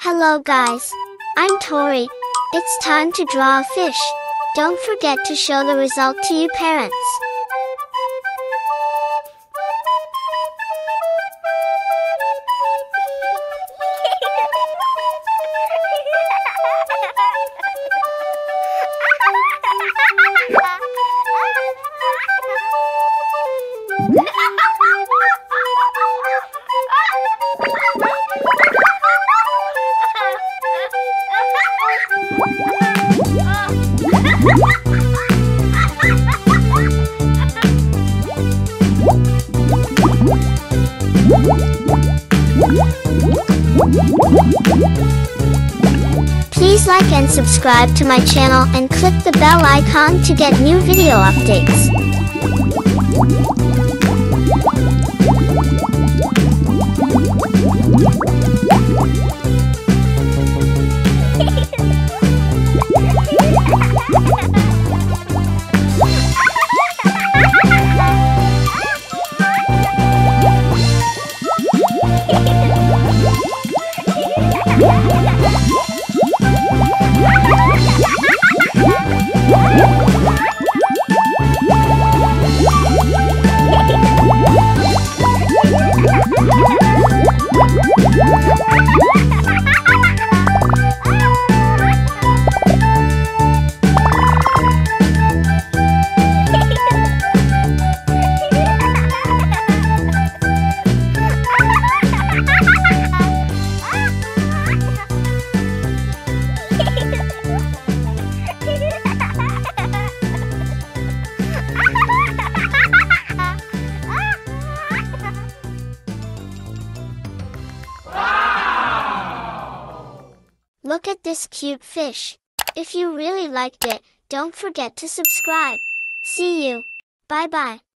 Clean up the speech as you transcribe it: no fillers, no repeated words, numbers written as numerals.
Hello guys, I'm Tori. It's time to draw a fish. Don't forget to show the result to your parents. Please like and subscribe to my channel and click the bell icon to get new video updates. Look at this cute fish. If you really liked it, don't forget to subscribe. See you. Bye bye.